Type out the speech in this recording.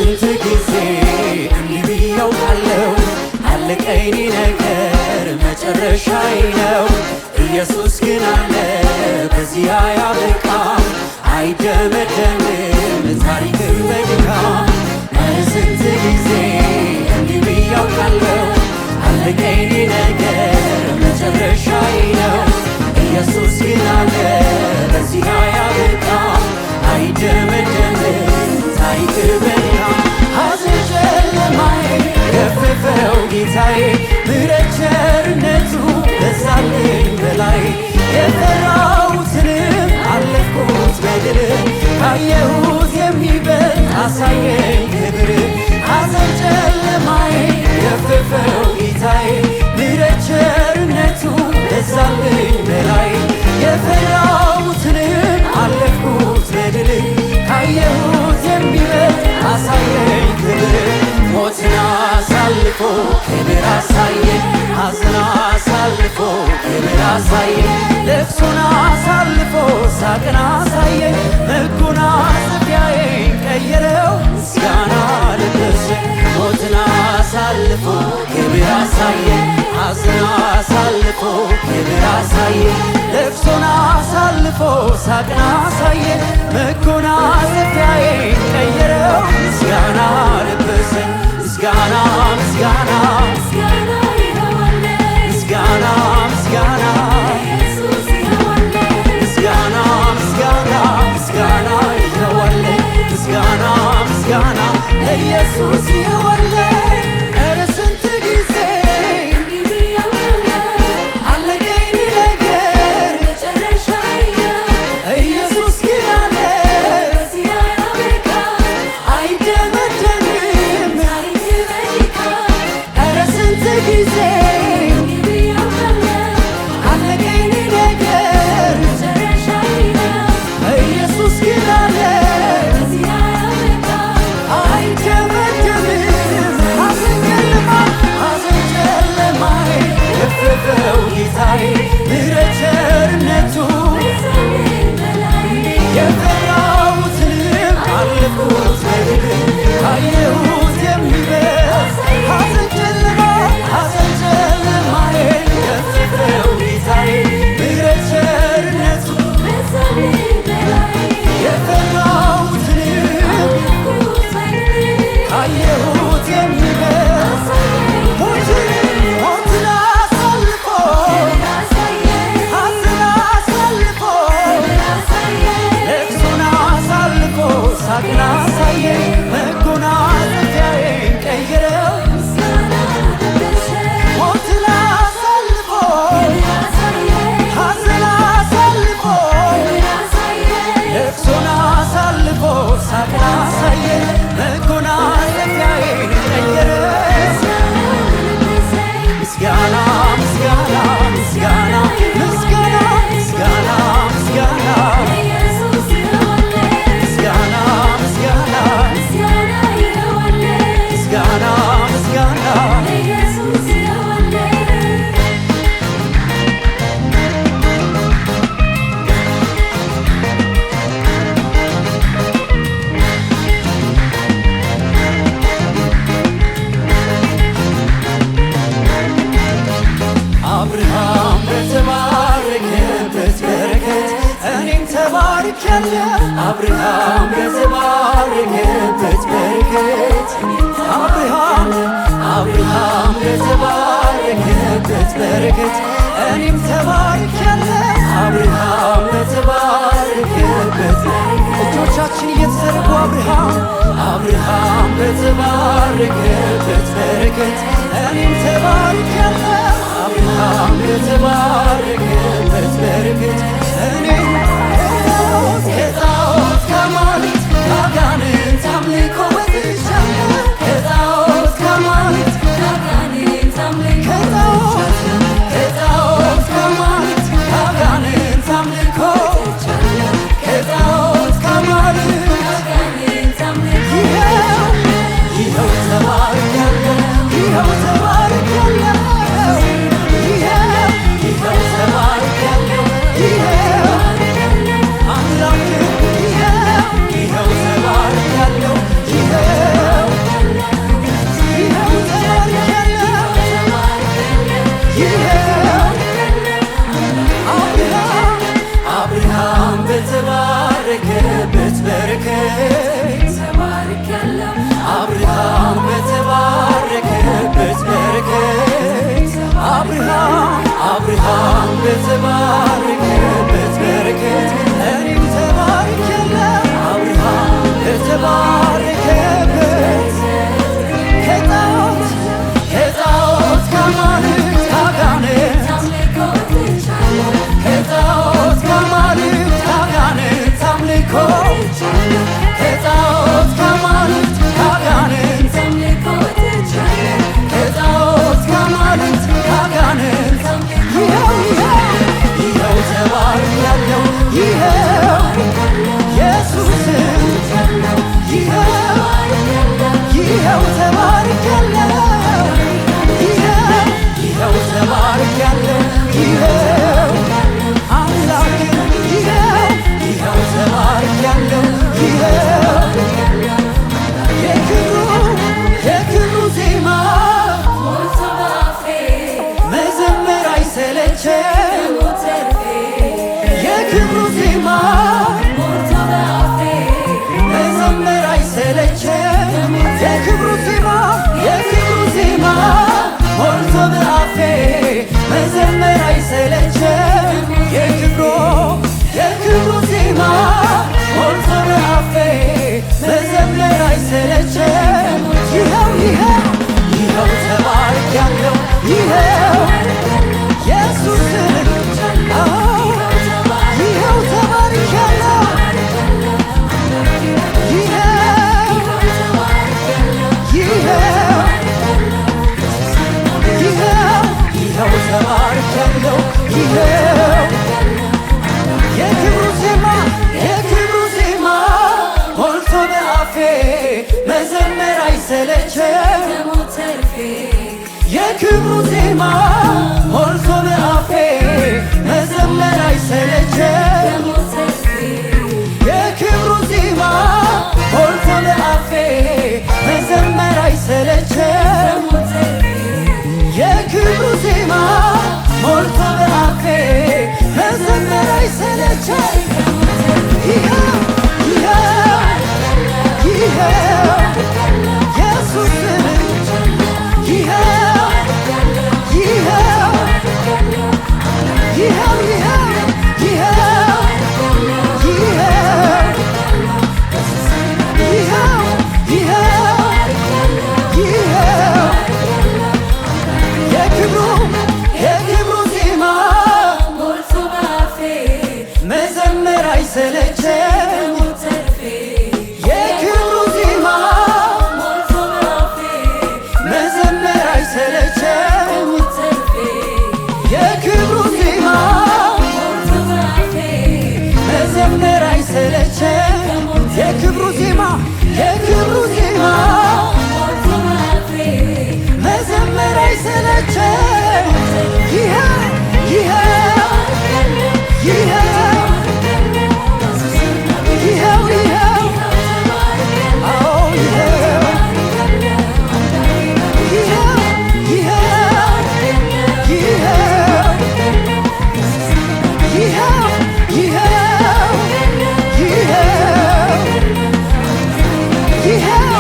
ስንት ጊዜ እንዲህ ብዬው ካለው አለቀኝ ነገር መጨረሻዬ ነው። ኢየሱስ ግን አለ በዚህ አያበቃም፣ አይደመደምም ታሪክም በድካም። ስንት ጊዜ እንዲህ ብዬው ካለው አለቀኝ ነገር መጨረሻዬ ነው። ኢየሱስ ግን አለ በዚህ አያበቃም፣ አይደመደምም ታሪክ በድካም። ሐዘን ጨለማዬ ገፈፈው ጌታዬ፣ ምሕረት ቸርነቱ በዛልኝ በላይ። የፈራሁትንም አለፍኩት በድል፣ ካየሁት የሚበልጥ አሳየኝ ክብር። ሐዘን ጨለማዬ ገፈፈው ጌታዬ፣ ምሕረት ቸርነቱ በዛልኝ በላይ። የፈራሁትንም አለፍኩት በድል፣ ካየሁት የሚበልጥ አሳየኝ ክብር። ሞትን አሳልፎ ክብር አሳየኝ፣ ሐዘን አሳልፎ ክብር አሳየኝ፣ ልቅሶን አሳልፎ ሳቅን አሳየኝ። መጎናጸፊያዬን ቀየረው ምስጋና ለበሰኝ። ሞትን አሳልፎ ክብር አሳየኝ፣ ሐዘን አሳልፎ ክብር አሳየኝ፣ ልቅሶን አሳልፎ ሳቅን አሳየኝ። መጎናጸፊያዬን ቀየረው ምስጋና ለበሰኝ። ምስጋና ምስጋና ምስጋና ምስጋና ምስጋና ምስጋና ምስጋና ይኸዋለኝ፣ ምስጋና ምስጋና ለኢየሱስ ይኸዋለኝ። ኧረ ስንት ጊዜ አለቀኝ ነገር ኢየሱስ ግን አለ አይደመደምም። ኧረ ስንት ጊዜ አለቀኝ ነገር ኢየሱስ ግን አለ አይደመደምም። ሐዘን ጨለማዬ ገፈፈው ጌታዬ፣ ምሕረት ቸርነቱ የፈራሁትንም አለፍኩት በድል፣ ካየሁት የሚበልጥ ሐዘን ጨለማዬ ገፈፈው ጌታዬ፣ ምሕረት ቸርነቱ የፈራሁትንም ካየሁት የሚበልጥ ሞትን አሳልፎ ሐዘን አሳልፎ ልቅሶን አሳልፎ ሳቅን አሳየኝ። መጎናጸፊያዬን ቀየረው ሞትን አሳልፎ ሐዘን አሳልፎ ልቅሶን አሳልፎ ሳቅን አሳየኝ። መጎናጸፊያዬን ቀየረው ምስጋና ምስጋና ምስጋና ምስጋና ምስጋና ምስጋና ምስጋና ምስጋና ምስጋና ምስጋና አብርሃም በተባረከበት በረከት እኔም ተባርኬያለሁ። አብርሃም በተባረከበት በረከት አብርሃም በተባረከበት በረከት እኔም ተባርኬያለሁ። አብርሃም በተባረከበት እጆቻችን እየተዘረጉ አብርሃም በተባረከበት በረከት እኔም ተባርኬያለሁ። አብርሃም በተባረከበት በረከት እኔም ከጣዖት ከአማልክት ከአጋንንት አምልኮ ወጥቻለሁ። ከጣዖት ከአማልክት ከአጋንንት አምልኮ ከጣዖት ከአማልክት ከአጋንንት አምልኮ ከጣዖት ከአማልክት ይኸው ተባርኬያለሁ። ይኸው ተባርኬያለሁ። አይሰለቸም። ይኸው ይኸው ይኸው ተባርኬያለሁ ይኸው ኢየሱስን ይኸው ተባርኬያለሁ ይኸው ይኸው ይኸው ተባርኬያለሁ ይኸው የክብሩ ዜማ ሞልቶ በአፌ መዘመር አይሰለቸም። የክብሩ ዜማ ሞልቶ በአፌ መዘመር አይሰለቸም። የክብሩ ዜማ ሞልቶ በአፌ መዘመር አይሰለቸም። የክብሩ ዜማ ሞልቶ በአፌ መዘመር አይሰለቸም። ይኸው ይኸው ይኸው ኢየሱስን ይኸው ይኸው ይኸው ይኸው ይኸው ይኸው ይኸው ይኸው የክብሩ ዜማ ሞልቶ በአፌ መዘመር አይሰለቸም። የክብሩ ዜማ ሞልቶ በአፌ መዘመር አይሰለቸም። የክብሩ ዜማ ሞልቶ በአፌ መዘመር አይሰለቸም። የክብሩ ዜማ ሞልቶ በአፌ መዘመር አይሰለቸም። ይኸው ይኸው ይኸው ይኸው ይኸው አዎ ይኸው ይኸው ይኸው ይኸው ይኸው ይኸው ይኸው